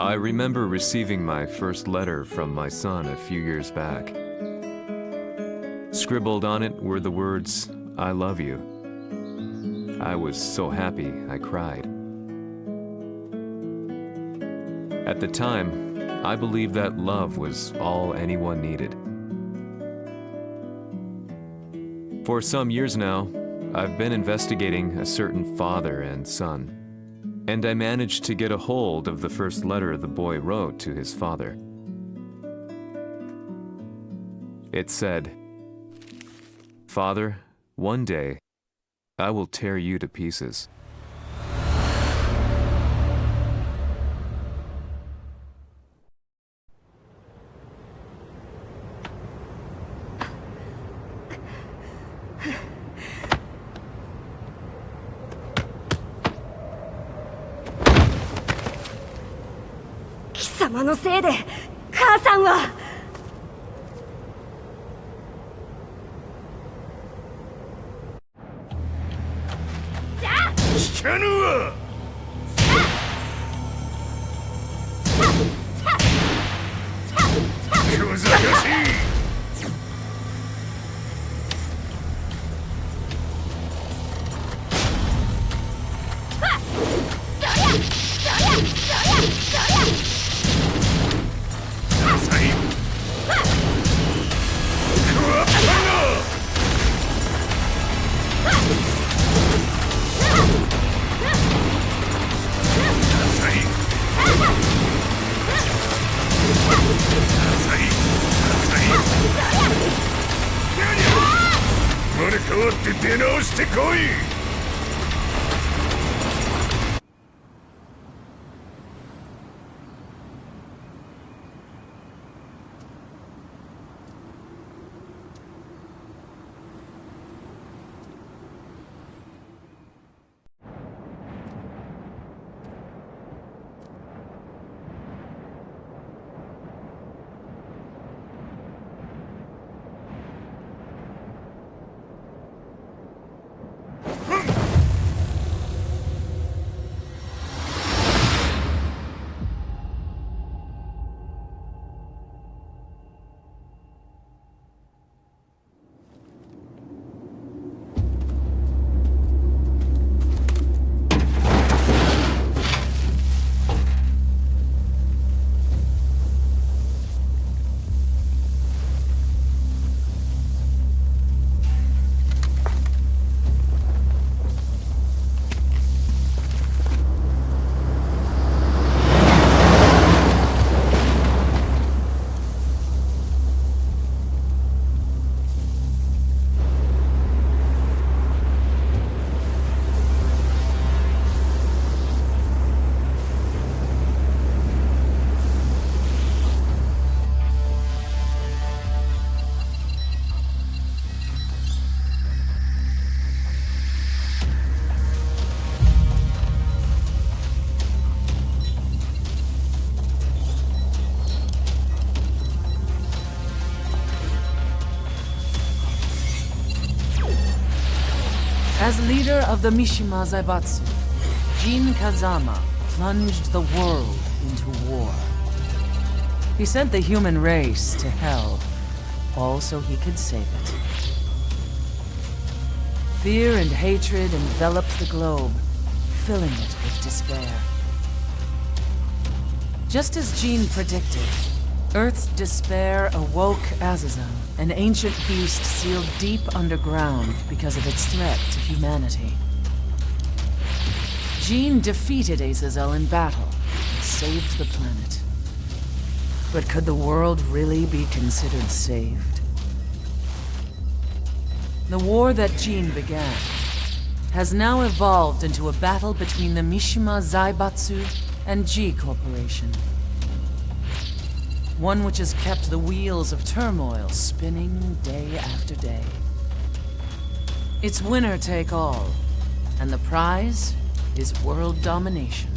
I remember receiving my first letter from my son a few years back. Scribbled on it were the words, "I love you." I was so happy I cried. At the time, I believed that love was all anyone needed. For some years now, I've been investigating a certain father and son, and I managed to get a hold of the first letter the boy wrote to his father. It said, "Father, one day, I will tear you to pieces."貴様のせいで母さんは。聞かぬわ。小賢しい。生まれ変わって出直してこい。As leader of the Mishima Zaibatsu, Jin Kazama plunged the world into war. He sent the human race to hell, all so he could save it. Fear and hatred enveloped the globe, filling it with despair. Just as Jin predicted, Earth's despair awoke Azazel, an ancient beast sealed deep underground because of its threat to humanity. Jin defeated Azazel in battle and saved the planet. But could the world really be considered saved? The war that Jin began has now evolved into a battle between the Mishima Zaibatsu and G Corporation. One which has kept the wheels of turmoil spinning day after day. It's winner take all, and the prize is world domination.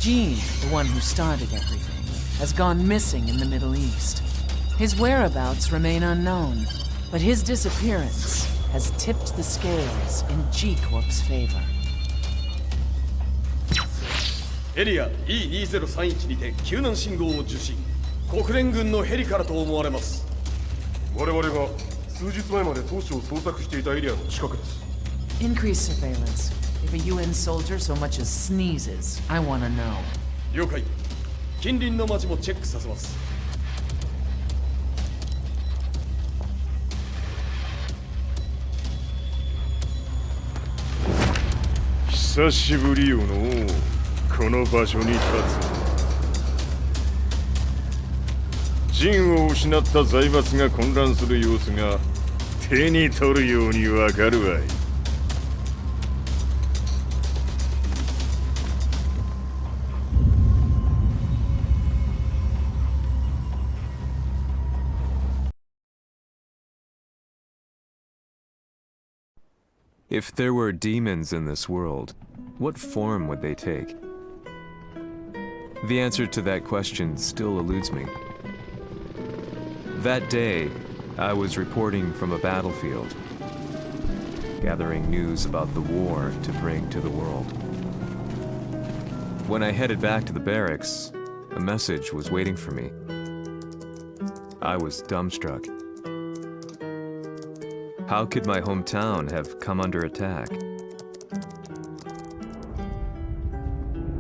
Jin, the one who started everything, has gone missing in the Middle East. His whereabouts remain unknown, but his disappearance has tipped the scales in G Corp's favor. エリア E2031 にて救難信号を受信。国連軍のヘリからと思われます。我々が数日前まで当初を捜索していたエリアの近くです。 Increase surveillance. If a UN soldier so much as sneezes, I wanna know. 了解。近隣の町もチェックさせます。久しぶりよのこの場所に立つ。陣を失った財閥が混乱する様子が手に取るようにわかるわい。If there were demons in this world, what form would they take? The answer to that question still eludes me. That day, I was reporting from a battlefield, gathering news about the war to bring to the world. When I headed back to the barracks, a message was waiting for me. I was dumbstruck. How could my hometown have come under attack?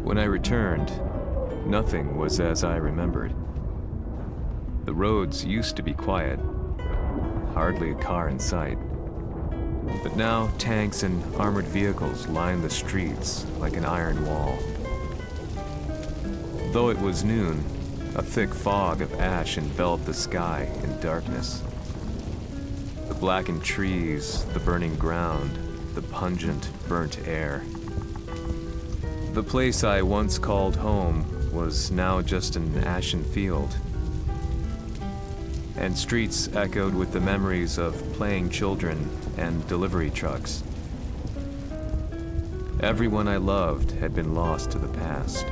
When I returned, nothing was as I remembered. The roads used to be quiet, hardly a car in sight. But now tanks and armored vehicles line the streets like an iron wall. Though it was noon, a thick fog of ash enveloped the sky in darkness. The blackened trees, the burning ground, the pungent, burnt air. The place I once called home was now just an ashen field. And streets echoed with the memories of playing children and delivery trucks. Everyone I loved had been lost to the past.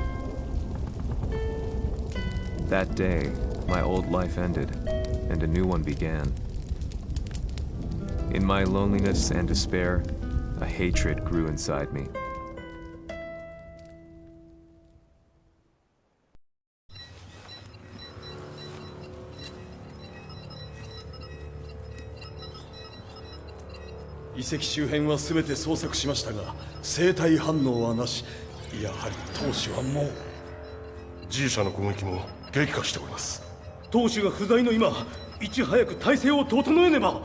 That day, my old life ended, and a new one began. In my loneliness and despair, a hatred grew inside me.「遺跡周辺は全て捜索しましたが生体反応はなし。やはり当主はもう G 社の攻撃も激化しております。当主が不在の今いち早く体制を整えねば。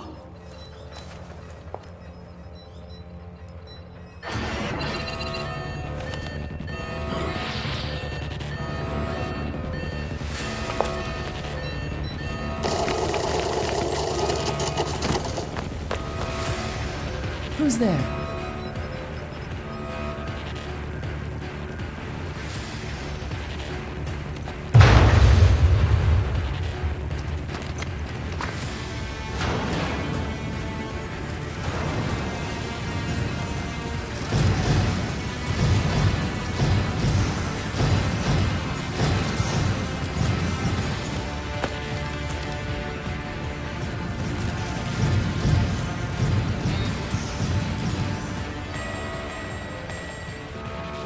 Who's there?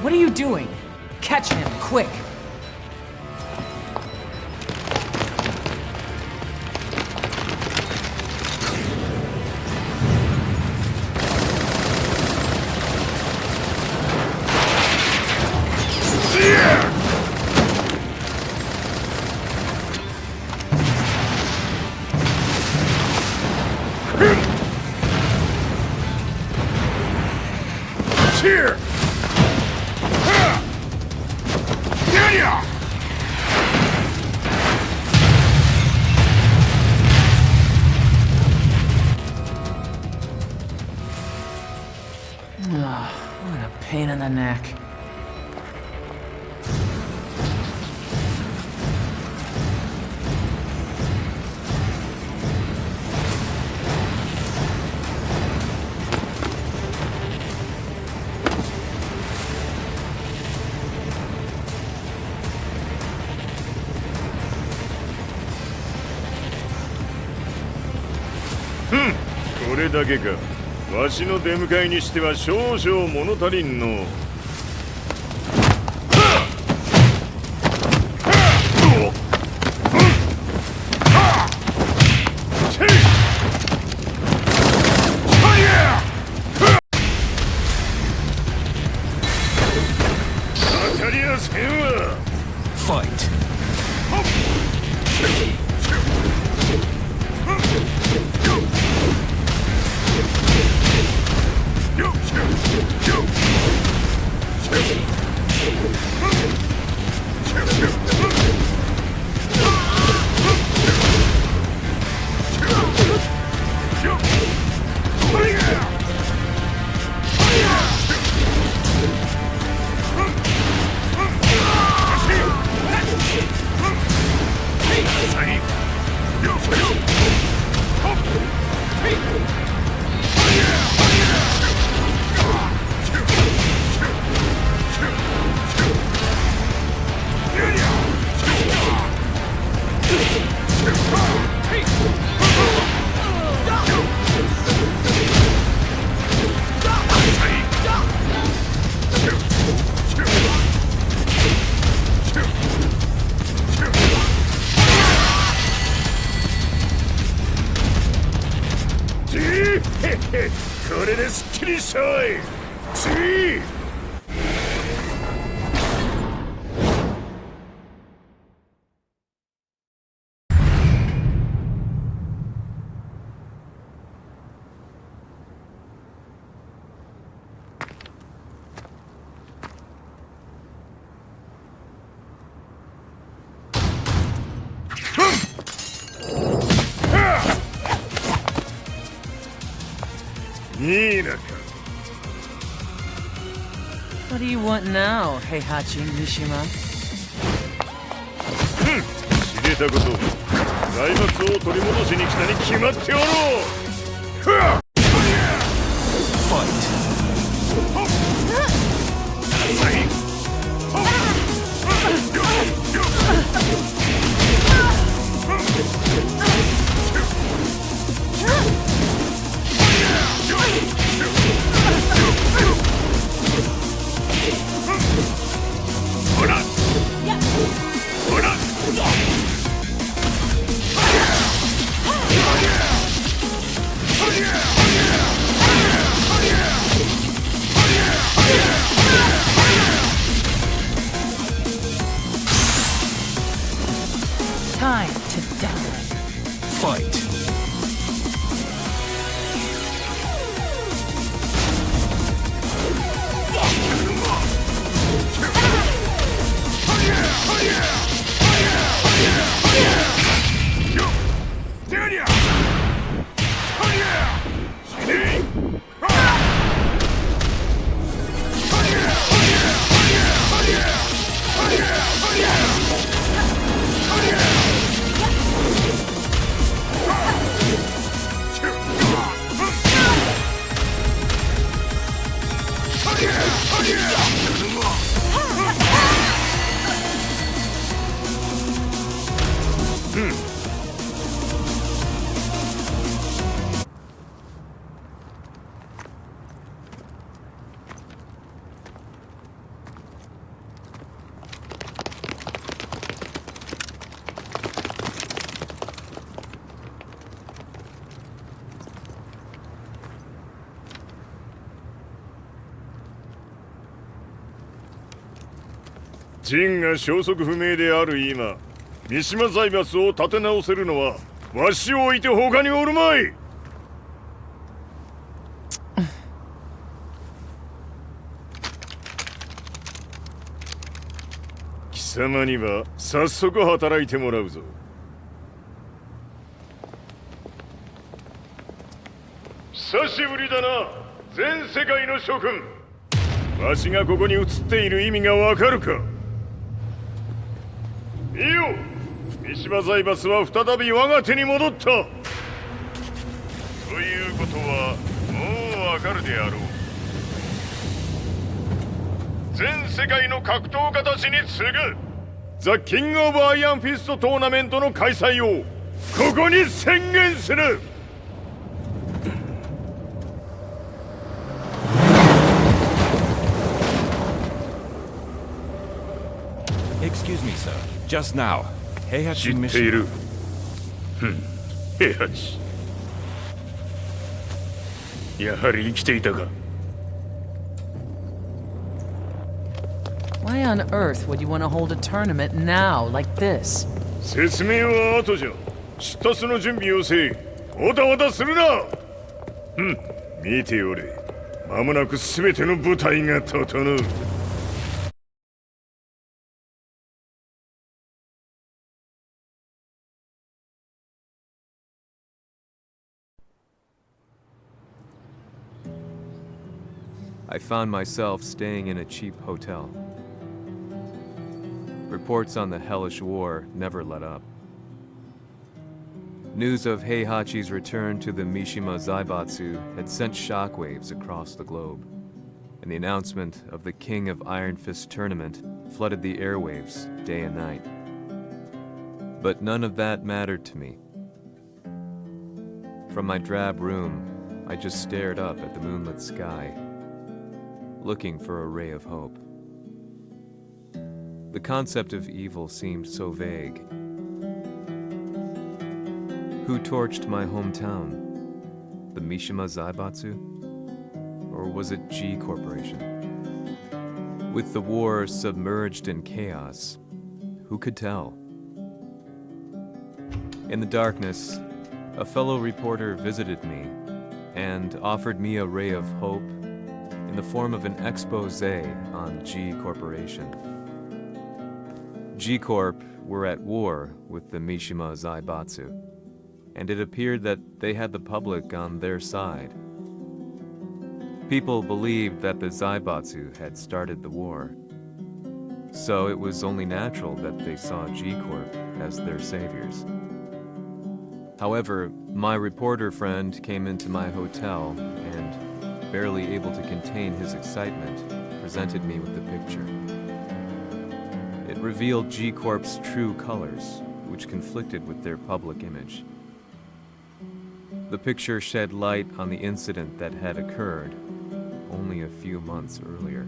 What are you doing? Catch him, quick! Here! What a pain in the neck. Hmm. これだけか。わしの出迎えにしては少々物足りんの。Fight!これですっきりしょい。いいなか。 What do you want now, Heihachi Mishima? 知れたこと、財閥を取り戻しに来たに決まっておろう。Fight! Time to die. Fight!陣が消息不明である今、三島財閥を立て直せるのはわしを置いて他におるまい。貴様には早速働いてもらうぞ。久しぶりだな、全世界の諸君。わしがここに映っている意味がわかるか。いいよ、三島財閥は再び我が手に戻った。ということはもうわかるであろう。全世界の格闘家たちに次ぐザ・キング・オブ・アイアンフィストトーナメントの開催をここに宣言する。Excuse me, sir. Just now, 知 Heihachi ってい Mishima. る。平八。やはり生きていたか。Why on earth would you want to hold a tournament now, like this? 説明は後じゃ。出立の準備をせい。おたわたするな。見ておれ。間もなく全ての部隊が整う。I found myself staying in a cheap hotel. Reports on the hellish war never let up. News of Heihachi's return to the Mishima Zaibatsu had sent shockwaves across the globe, and the announcement of the King of Iron Fist tournament flooded the airwaves day and night. But none of that mattered to me. From my drab room, I just stared up at the moonlit sky, looking for a ray of hope. The concept of evil seemed so vague. Who torched my hometown? The Mishima Zaibatsu? Or was it G Corporation? With the war submerged in chaos, who could tell? In the darkness, a fellow reporter visited me and offered me a ray of hope in the form of an expose on G Corporation. G Corp were at war with the Mishima Zaibatsu, and it appeared that they had the public on their side. People believed that the Zaibatsu had started the war, so it was only natural that they saw G Corp as their saviors. However, my reporter friend came into my hotel and, barely able to contain his excitement, presented me with the picture. It revealed G Corp's true colors, which conflicted with their public image. The picture shed light on the incident that had occurred only a few months earlier.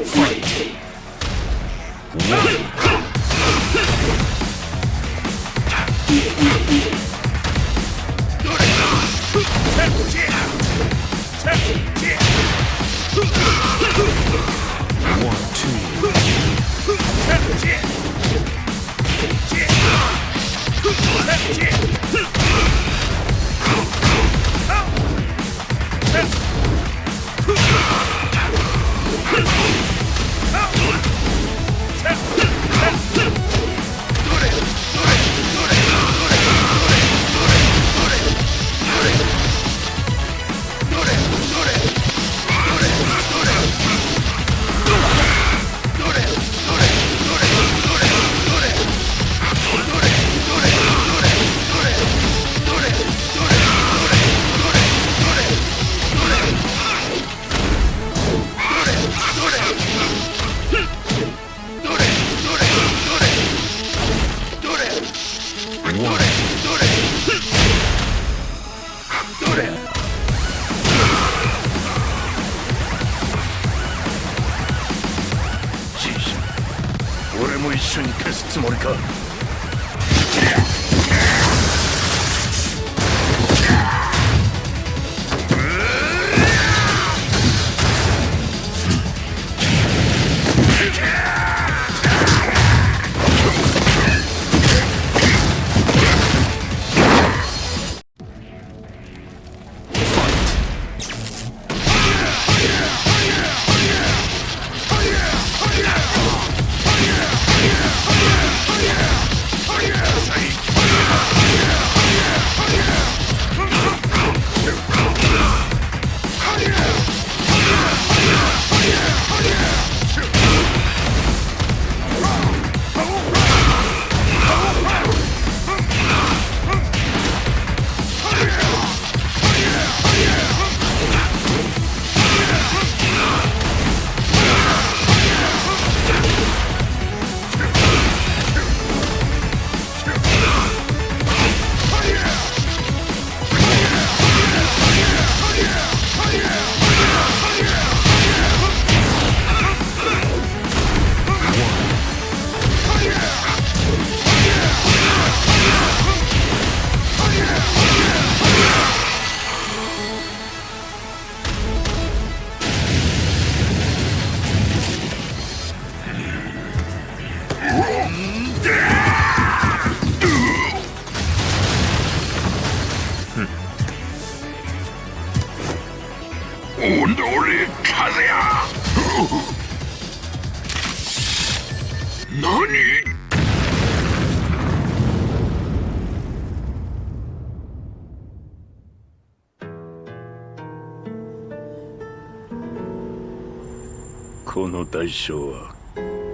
Fight! 何？この代償は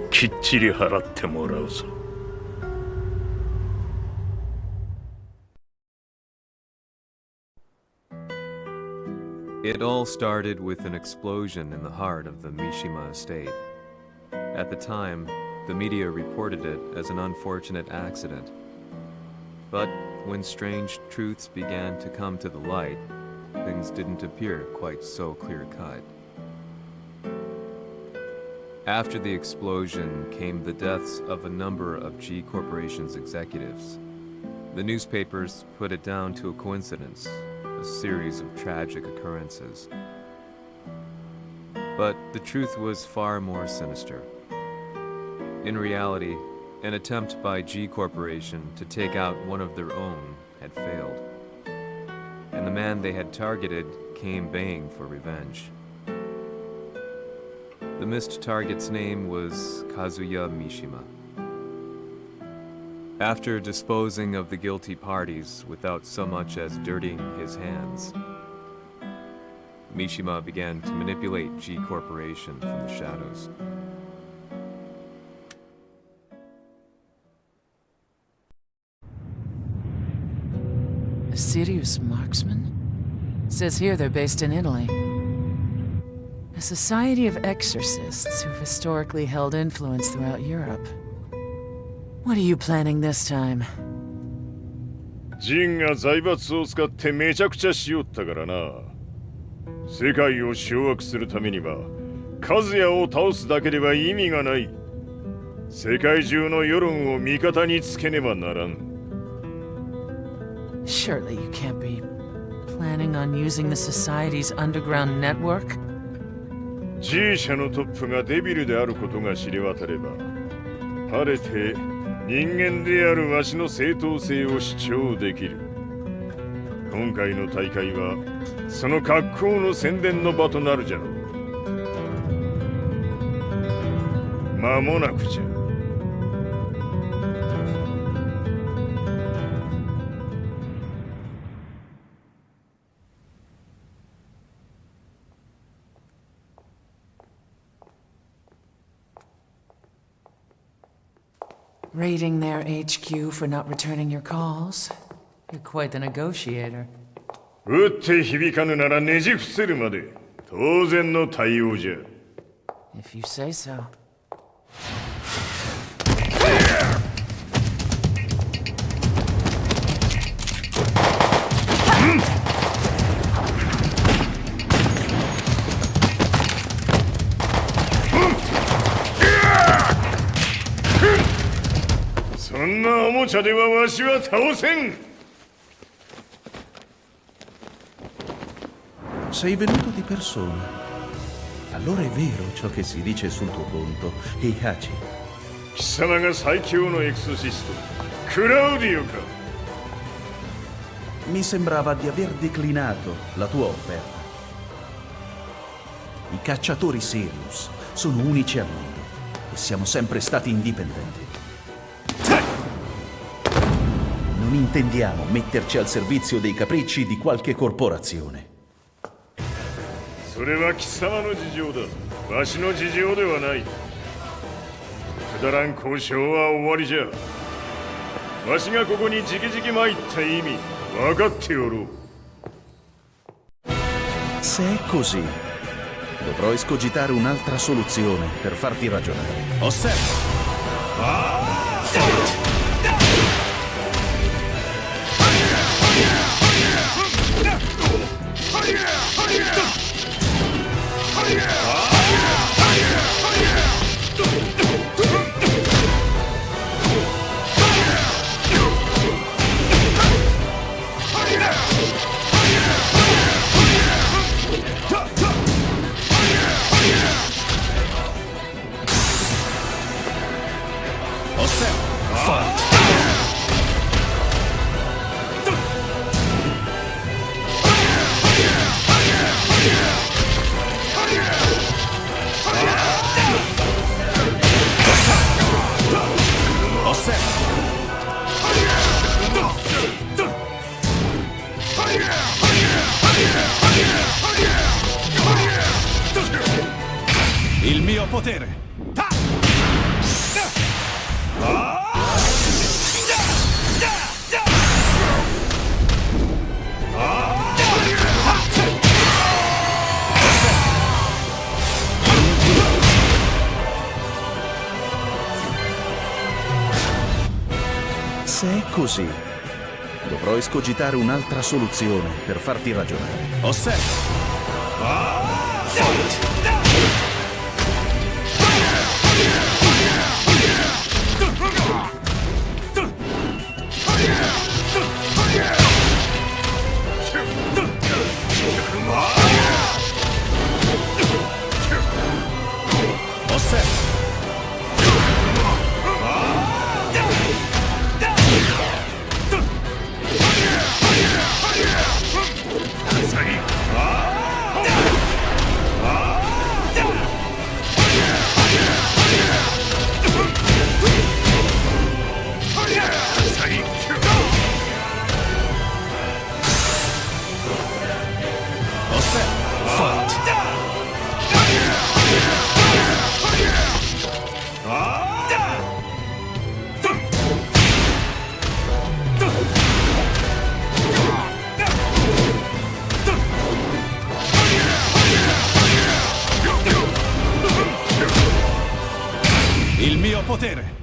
きっちり払ってもらうぞ。It all started with an explosion in the heart of the Mishima estate. At the time, the media reported it as an unfortunate accident. But when strange truths began to come to the light, things didn't appear quite so clear-cut. After the explosion came the deaths of a number of G Corporation's executives. The newspapers put it down to a coincidence, a series of tragic occurrences. But the truth was far more sinister. In reality, an attempt by G Corporation to take out one of their own had failed, and the man they had targeted came baying for revenge. The missed target's name was Kazuya Mishima. After disposing of the guilty parties without so much as dirtying his hands, Mishima began to manipulate G Corporation from the shadows. A serious marksman? Says here they're based in Italy. A society of exorcists who've historically held influence throughout Europe. What are you planning this time? ジンが財閥を使ってめちゃくちゃしよったからな。世界を掌握するためにはカズヤを倒すだけでは意味がない。世界中の世論を味方につけねばならん。Surely you can't be planning on using the society's underground network? G 社のトップがデビルであることが知れ渡れば、晴れて人間であるわしの正当性を主張できる。今回の大会はその格好の宣伝の場となるじゃろう。間もなくじゃ。Raiding their HQ for not returning your calls? You're quite the negotiator. 撃って響かぬならねじ伏せるまで当然の対応じゃ。If you say so. Sei venuto di persona. Allora è vero ciò che si dice sul tuo conto, Heihachi. 貴様が最強のエクソシスト、クラウディオか。Mi sembrava di aver declinato la tua offerta. I cacciatori Sirius sono unici al mondo e siamo sempre stati indipendenti. Non intendiamo metterci al servizio dei capricci di qualche corporazione. それは貴様の事情だ。わしの事情ではない。くだらん交渉は終わりじゃ。わしがここに直々参った意味分かっておろう。Se è così, dovrò escogitare un'altra soluzione per farti ragionare. Osserva! Se è così, dovrò escogitare un'altra soluzione per farti ragionare. Osserva! Il mio potere!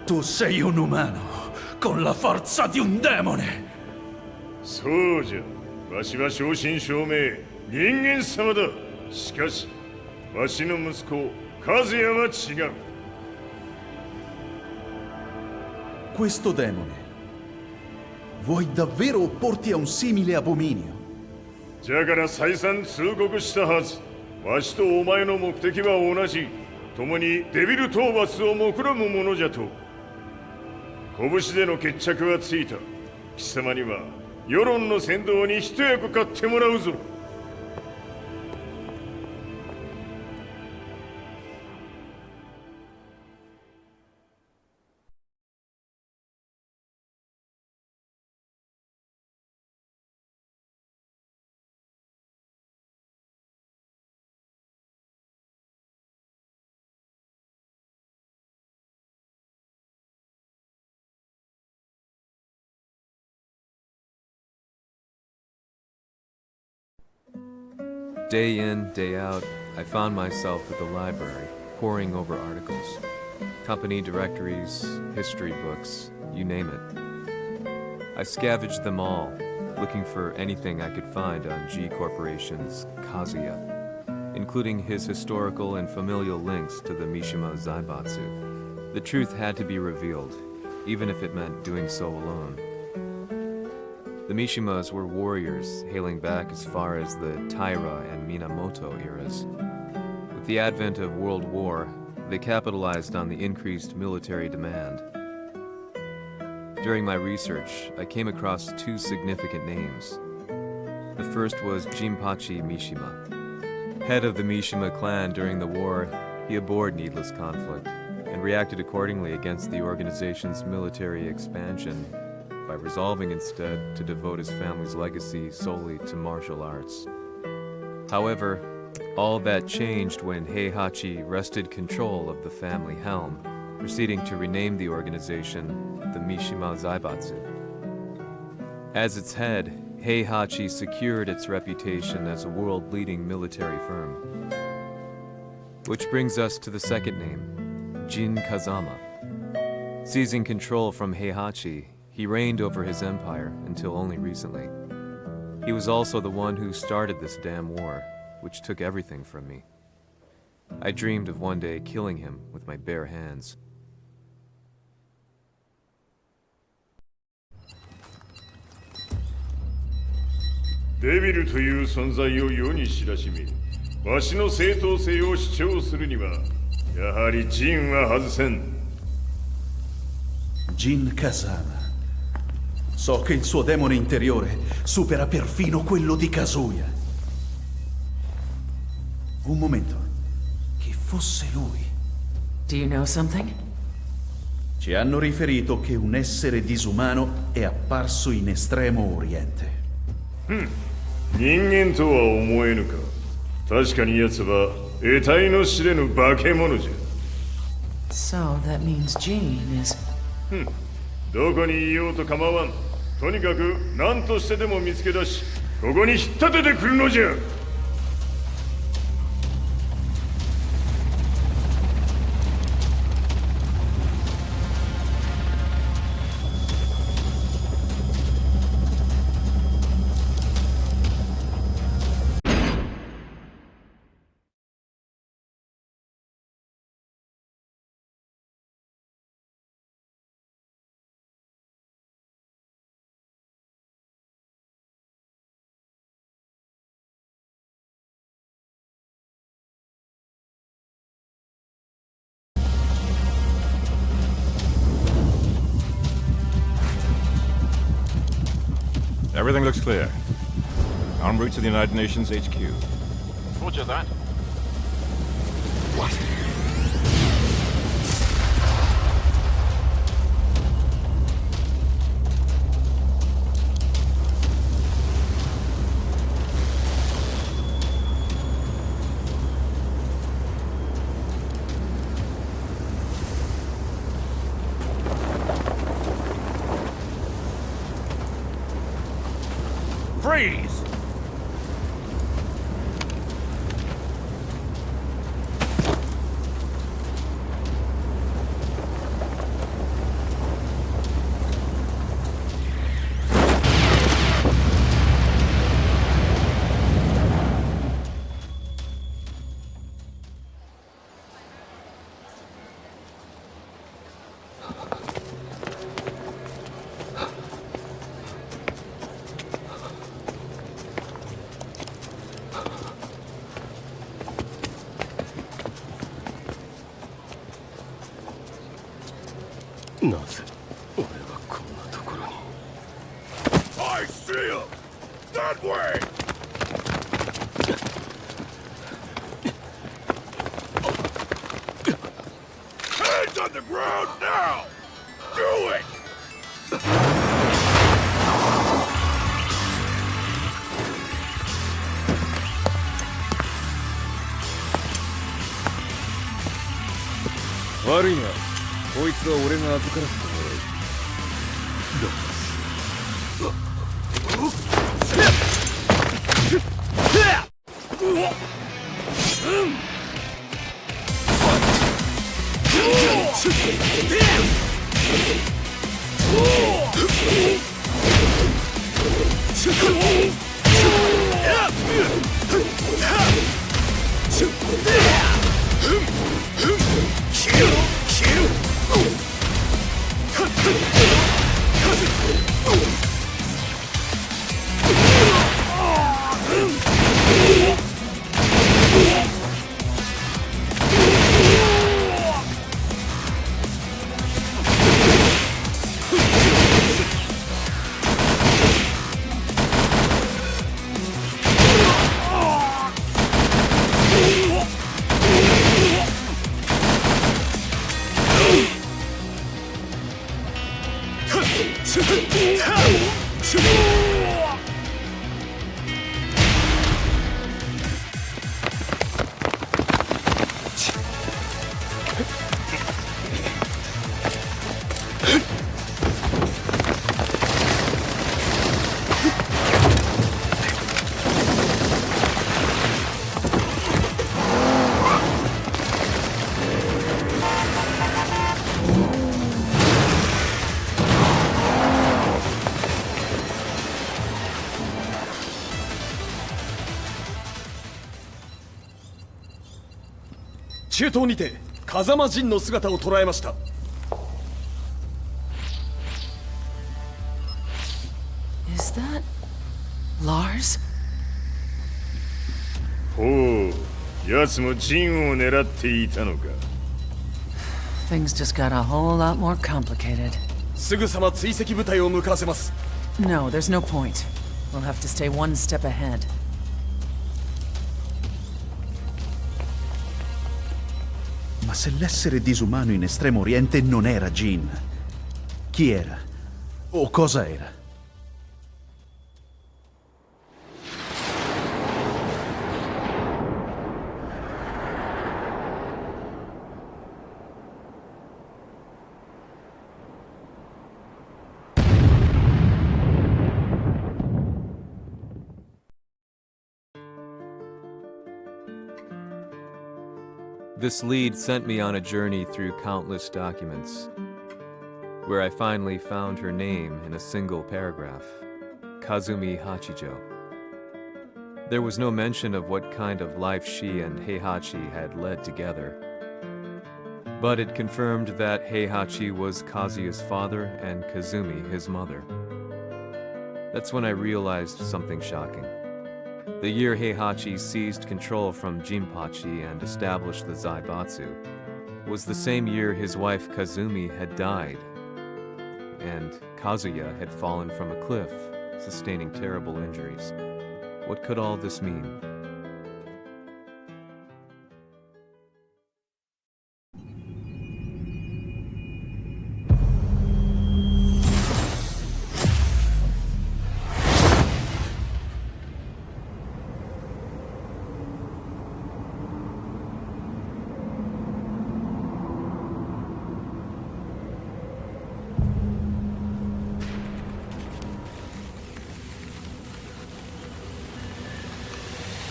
Tu sei un umano con la forza di un demone. そうじゃ。わしは正真正銘人間様だ。しかしわしの息子和也は違う。 Questo demone, vuoi davvero opporti a un simile abominio? じゃから再三通告したはず。わしとお前の目的は同じ。共にデビル討伐を目論むものじゃと。拳での決着はついた。貴様には世論の先導に一役買ってもらうぞ。Day in, day out, I found myself at the library, poring over articles. Company directories, history books, you name it. I scavenged them all, looking for anything I could find on G Corporation's Kazuya, including his historical and familial links to the Mishima Zaibatsu. The truth had to be revealed, even if it meant doing so alone. The Mishimas were warriors hailing back as far as the Taira and Minamoto eras. With the advent of World War, they capitalized on the increased military demand. During my research, I came across two significant names. The first was Jinpachi Mishima. Head of the Mishima clan during the war, he abhorred needless conflict and reacted accordingly against the organization's military expansion by resolving instead to devote his family's legacy solely to martial arts. However, all that changed when Heihachi wrested control of the family helm, proceeding to rename the organization the Mishima Zaibatsu. As its head, Heihachi secured its reputation as a world-leading military firm. Which brings us to the second name, Jin Kazama. Seizing control from Heihachi, he reigned over his empire until only recently. He was also the one who started this damn war, which took everything from me. I dreamed of one day killing him with my bare hands. デビルという存在を世に知らしめ、わしの正当性を主張するには、やはりジンは外せん。Jin Kazama. So che il suo demone interiore supera perfino quello di Kazuya. Un momento. Chi fosse lui? Do you know something? Ci hanno riferito che un essere disumano è apparso in Estremo Oriente. 人間とは思えぬか。確かに奴は得体の知れぬ化け物じゃ。 So that means Jean is... どこにいようと構わん。とにかく何としてでも見つけ出し、ここに引っ立ててくるのじゃ。Everything looks clear. En route to the United Nations HQ. Roger that. What? Freeze! I see him! That way! Hands on the ground now! Do it!中東にて風間陣の姿を捉えました。 Is that... Lars? ほう、奴も陣を狙っていたのか。 Things just got a whole lot more complicated. すぐさま追跡部隊を向かわせます。 No, there's no point. We'll have to stay one step ahead. ま se l'essere disumano in Estremo Oriente non era Jin, chi era? O cosa era? This lead sent me on a journey through countless documents, where I finally found her name in a single paragraph, Kazumi Hachijo. There was no mention of what kind of life she and Heihachi had led together, but it confirmed that Heihachi was Kazuya's father and Kazumi his mother. That's when I realized something shocking. The year Heihachi seized control from Jinpachi and established the Zaibatsu was the same year his wife Kazumi had died, and Kazuya had fallen from a cliff, sustaining terrible injuries. What could all this mean?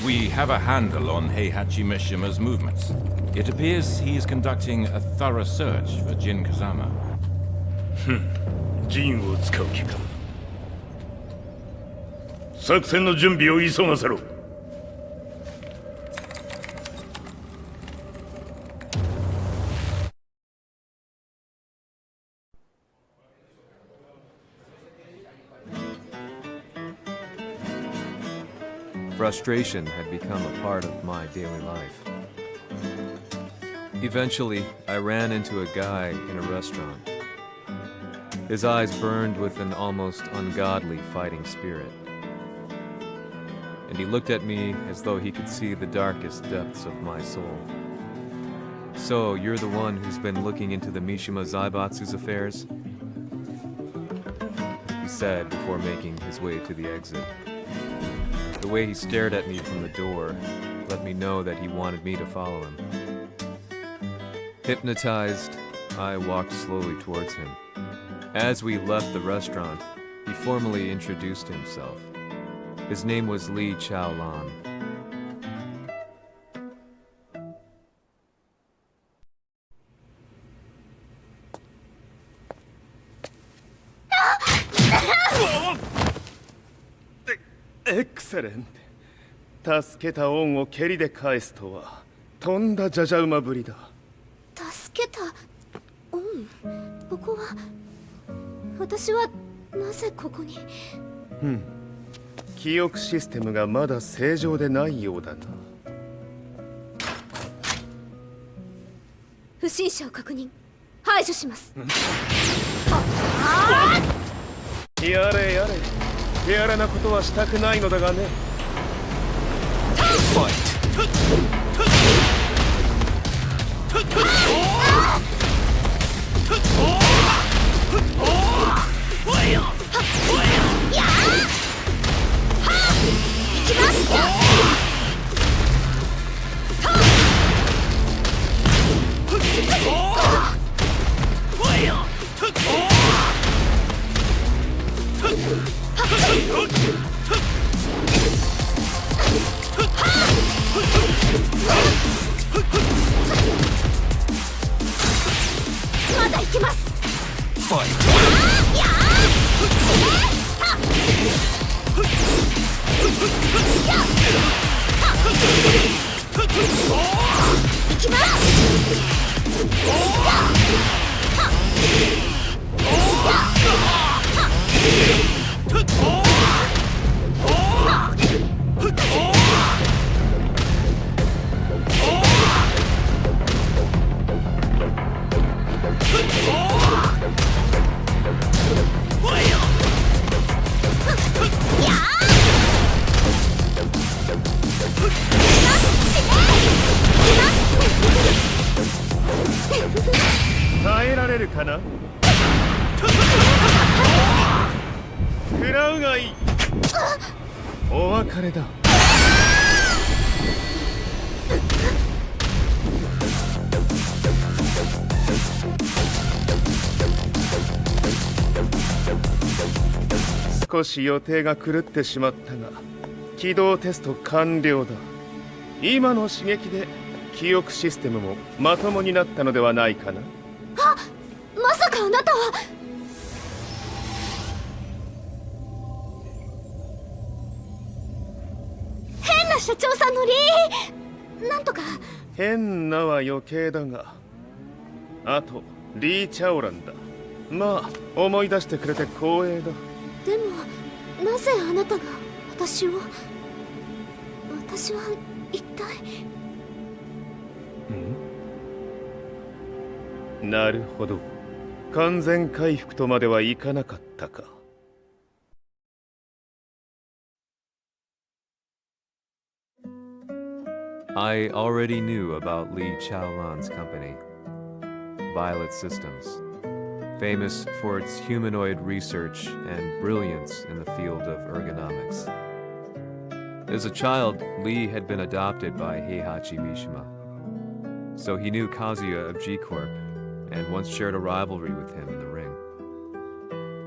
We have a handle on Heihachi Mishima's movements. It appears he is conducting a thorough search for Jin Kazama. ジンを使う気か。作戦の準備を急がせろ。Frustration had become a part of my daily life. Eventually, I ran into a guy in a restaurant. His eyes burned with an almost ungodly fighting spirit. And he looked at me as though he could see the darkest depths of my soul. "So, you're the one who's been looking into the Mishima Zaibatsu's affairs?" he said before making his way to the exit. The way he stared at me from the door let me know that he wanted me to follow him. Hypnotized, I walked slowly towards him. As we left the restaurant, he formally introduced himself. His name was Li Chaolan. Excellent. 助けた恩を蹴りで返すとはとんだじゃじゃ馬ぶりだ。助けた恩。ここは私はなぜここに。記憶システムがまだ正常でないようだな。不審者を確認。排除します。やれやれ。手荒なことはしたくないのだがね。まだ行けます。行きます。かな。食らうがいい。お別れだ。少し予定が狂ってしまったが起動テスト完了だ。今の刺激で記憶システムもまともになったのではないかな。あ、まさかあなたは。変な社長さんのリーなんとか。変なは余計だが、あとリー・チャオランだ。まあ思い出してくれて光栄だ。でもなぜあなたが私は一体。なるほど、完全回復とまではいかなかったか。I already knew about Li Chaolan's company, Violet Systems, famous for its humanoid research and brilliance in the field of ergonomics. As a child, Li had been adopted by Heihachi Mishima, so he knew Kazuya of G-Corp and once shared a rivalry with him in the ring.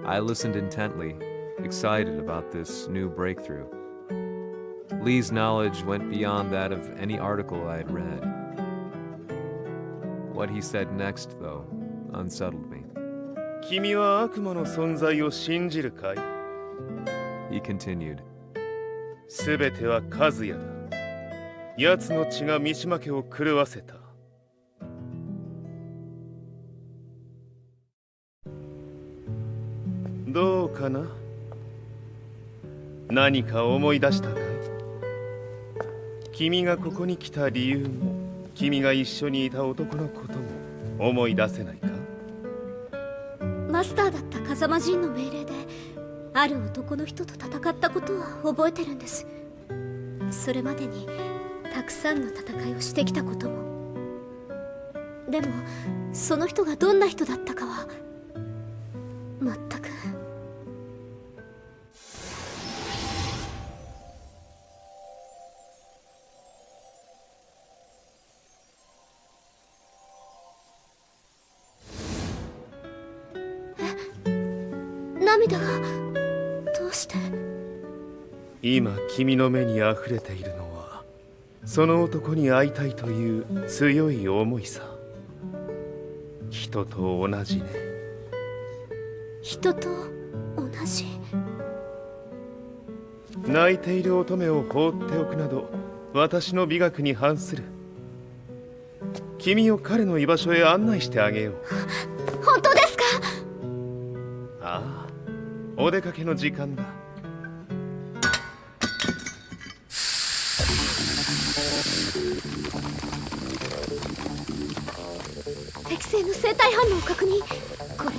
I listened intently, excited about this new breakthrough. Lee's knowledge went beyond that of any article I had read. What he said next, though, unsettled me. 君は悪魔の存在を信じるかい? He continued. すべては和也だ。奴の血が三島家を狂わせた。どうかな？何か思い出したかい？君がここに来た理由も、君が一緒にいた男のことも思い出せないか？マスターだった風間陣の命令である男の人と戦ったことは覚えてるんです。それまでにたくさんの戦いをしてきたことも。でもその人がどんな人だったかは全く。涙がどうして？今君の目に溢れているのはその男に会いたいという強い思いさ。人と同じね。人と同じ？泣いている乙女を放っておくなど私の美学に反する。君を彼の居場所へ案内してあげよう。本当ですか？ああ、お出かけの時間だ。適正の生体反応を確認。これは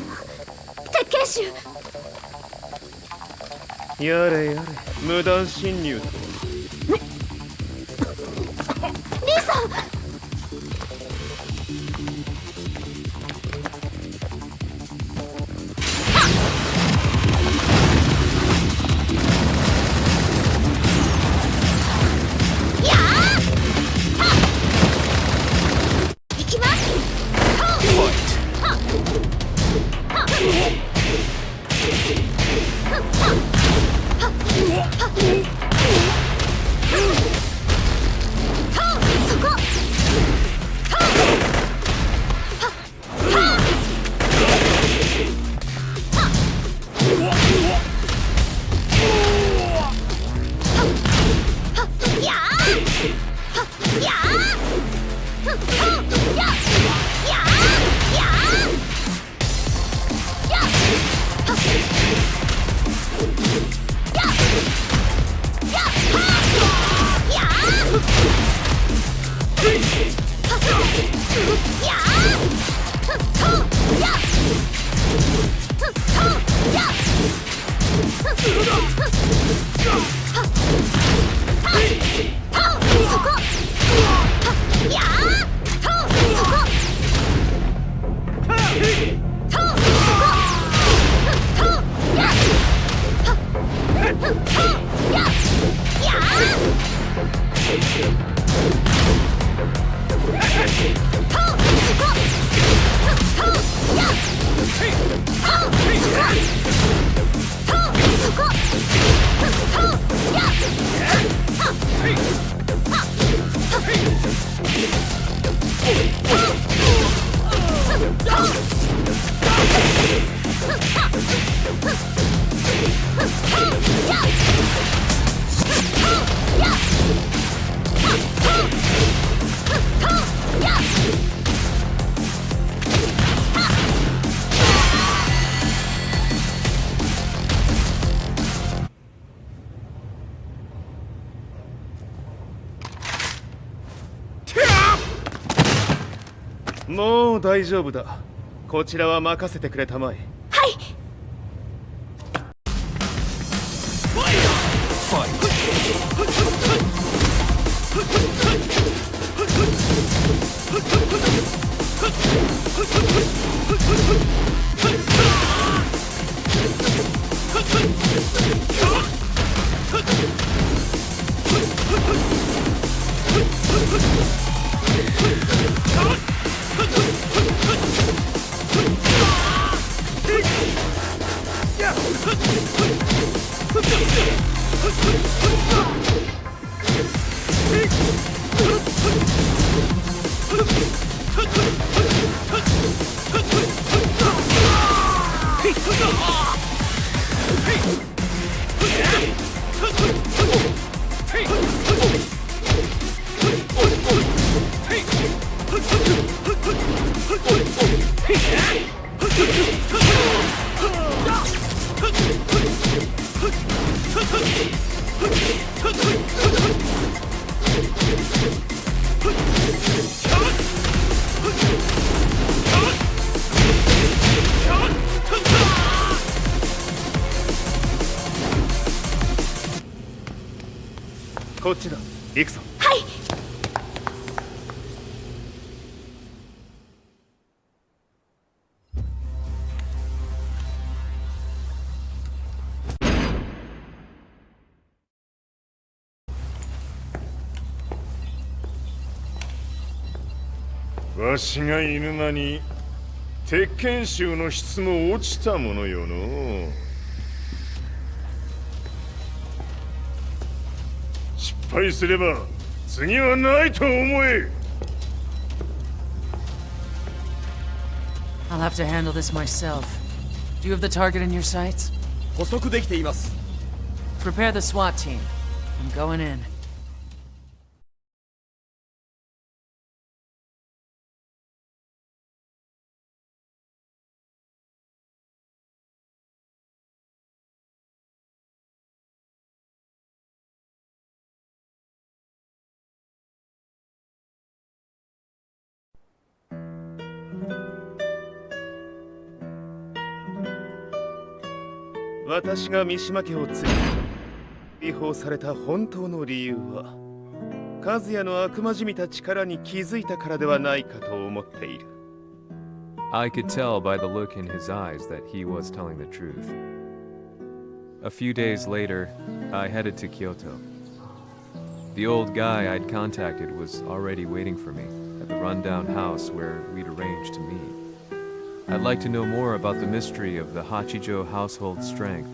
鉄拳臭。やれやれ、無断侵入と。リーさん。もう大丈夫だ。こちらは任せてくれたまえ。はい。こっちだ。行くぞ。はい。わしがいる間に鉄拳衆の質も落ちたものよの。失敗すれば次はないと思え。 I'll have to handle this myself. Do you have the target in your sights? 捕捉できています。 Prepare the SWAT team. I'm going in.「私が三島家を継ぎ違法された本当の理由は和也の悪魔じみた力に気づいたからではないかと思っている。 I could tell by the look in his eyes that he was telling the truth. A few days later, I headed to Kyoto. The old guy I'd contacted was already waiting for me at the rundown house where we'd arranged to meet. I'd like to know more about the mystery of the Hachijo household strength.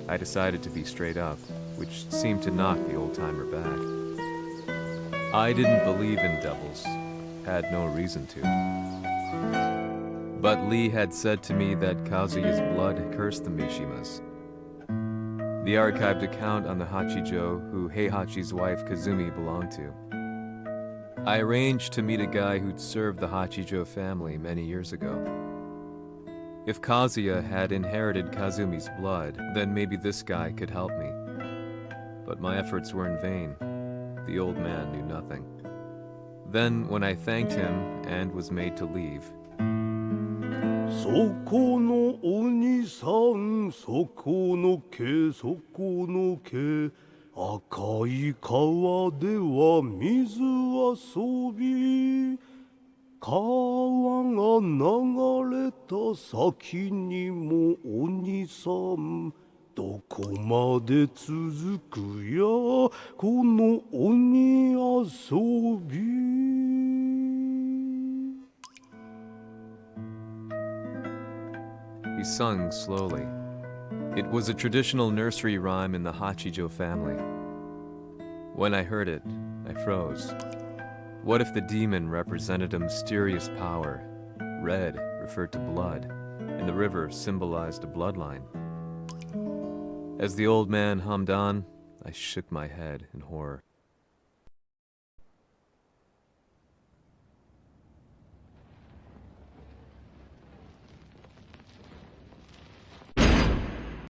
I decided to be straight up, which seemed to knock the old-timer back. I didn't believe in devils, had no reason to. But Lee had said to me that Kazuya's blood cursed the Mishimas. The archived account on the Hachijo who Heihachi's wife Kazumi belonged to. I arranged to meet a guy who'd served the Hachijo family many years ago. If Kazuya had inherited Kazumi's blood, then maybe this guy could help me. But my efforts were in vain. The old man knew nothing. Then, when I thanked him and was made to leave, そこのお兄さん、そこの毛、そこの毛、赤い川では水遊び、川が流れた先にもお兄さん、どこまで続くやこの鬼遊び。 he sung slowly. It was a traditional nursery rhyme in the Hachijo family. When I heard it, I froze. What if the demon represented a mysterious power? Red referred to blood, and the river symbolized a bloodline. As the old man hummed on, I shook my head in horror.